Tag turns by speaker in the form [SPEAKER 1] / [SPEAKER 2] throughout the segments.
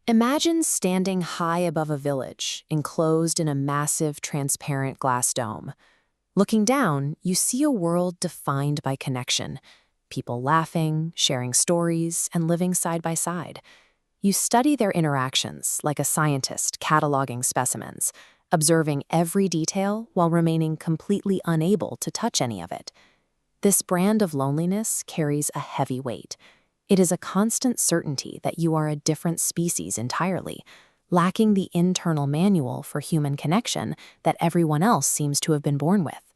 [SPEAKER 1] Imagine standing high above a village, enclosed in a massive, transparent glass dome. Looking down, you see a world defined by connection. People laughing, sharing stories, and living side by side. You study their interactions like a scientist cataloging specimens, observing every detail while remaining completely unable to touch any of it. This brand of loneliness carries a heavy weight. It is a constant certainty that you are a different species entirely, lacking the internal manual for human connection that everyone else seems to have been born with.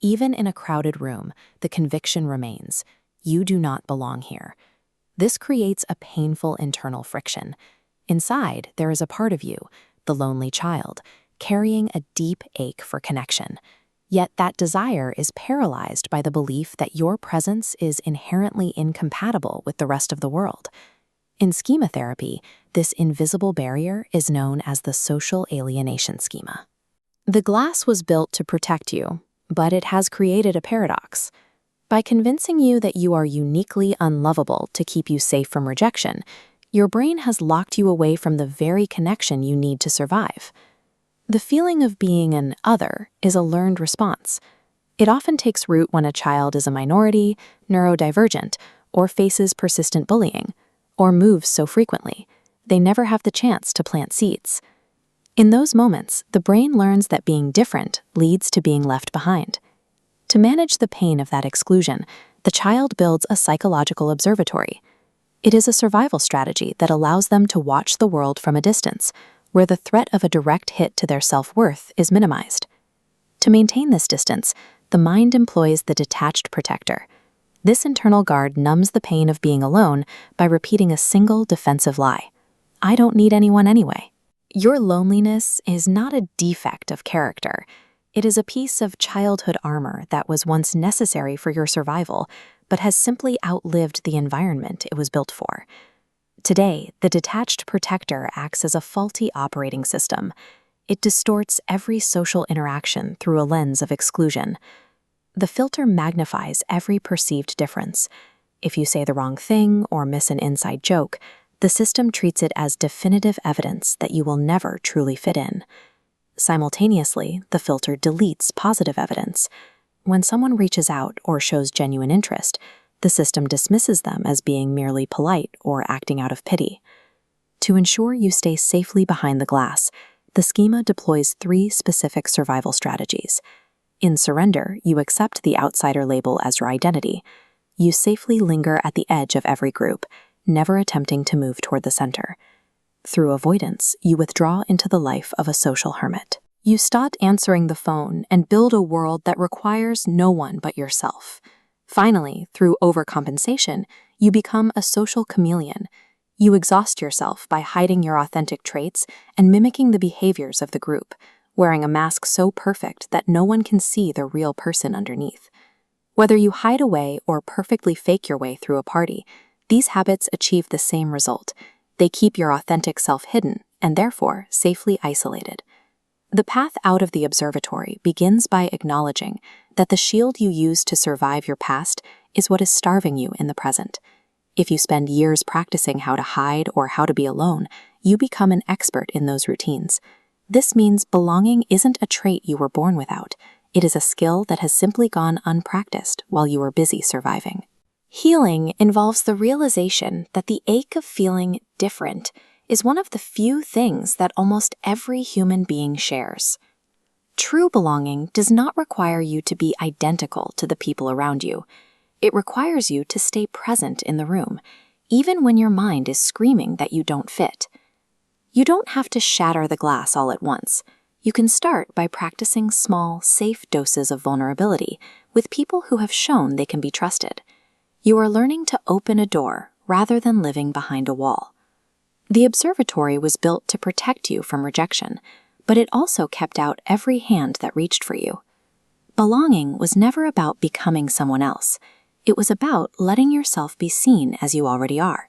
[SPEAKER 1] Even in a crowded room, the conviction remains: you do not belong here. This creates a painful internal friction. Inside, there is a part of you, the lonely child, carrying a deep ache for connection. Yet that desire is paralyzed by the belief that your presence is inherently incompatible with the rest of the world. In schema therapy, this invisible barrier is known as the social alienation schema. The glass was built to protect you, but it has created a paradox. By convincing you that you are uniquely unlovable to keep you safe from rejection, your brain has locked you away from the very connection you need to survive. The feeling of being an other is a learned response. It often takes root when a child is a minority, neurodivergent, or faces persistent bullying, or moves so frequently they never have the chance to plant seeds. In those moments, the brain learns that being different leads to being left behind. To manage the pain of that exclusion, the child builds a psychological observatory. It is a survival strategy that allows them to watch the world from a distance, where the threat of a direct hit to their self-worth is minimized. To maintain this distance, the mind employs the detached protector. This internal guard numbs the pain of being alone by repeating a single defensive lie: I don't need anyone anyway. Your loneliness is not a defect of character. It is a piece of childhood armor that was once necessary for your survival, but has simply outlived the environment it was built for. Today, the detached protector acts as a faulty operating system. It distorts every social interaction through a lens of exclusion. The filter magnifies every perceived difference. If you say the wrong thing or miss an inside joke, the system treats it as definitive evidence that you will never truly fit in. Simultaneously, the filter deletes positive evidence. When someone reaches out or shows genuine interest, the system dismisses them as being merely polite or acting out of pity. To ensure you stay safely behind the glass, the schema deploys 3 specific survival strategies. In surrender, you accept the outsider label as your identity. You safely linger at the edge of every group, never attempting to move toward the center. Through avoidance, you withdraw into the life of a social hermit. You stop answering the phone and build a world that requires no one but yourself. Finally, through overcompensation, you become a social chameleon. You exhaust yourself by hiding your authentic traits and mimicking the behaviors of the group, wearing a mask so perfect that no one can see the real person underneath. Whether you hide away or perfectly fake your way through a party, these habits achieve the same result. They keep your authentic self hidden and therefore safely isolated. The path out of the observatory begins by acknowledging that the shield you use to survive your past is what is starving you in the present. If you spend years practicing how to hide or how to be alone, you become an expert in those routines. This means belonging isn't a trait you were born without. It is a skill that has simply gone unpracticed while you were busy surviving. Healing involves the realization that the ache of feeling different is one of the few things that almost every human being shares. True belonging does not require you to be identical to the people around you. It requires you to stay present in the room, even when your mind is screaming that you don't fit. You don't have to shatter the glass all at once. You can start by practicing small, safe doses of vulnerability with people who have shown they can be trusted. You are learning to open a door rather than living behind a wall. The observatory was built to protect you from rejection, but it also kept out every hand that reached for you. Belonging was never about becoming someone else. It was about letting yourself be seen as you already are.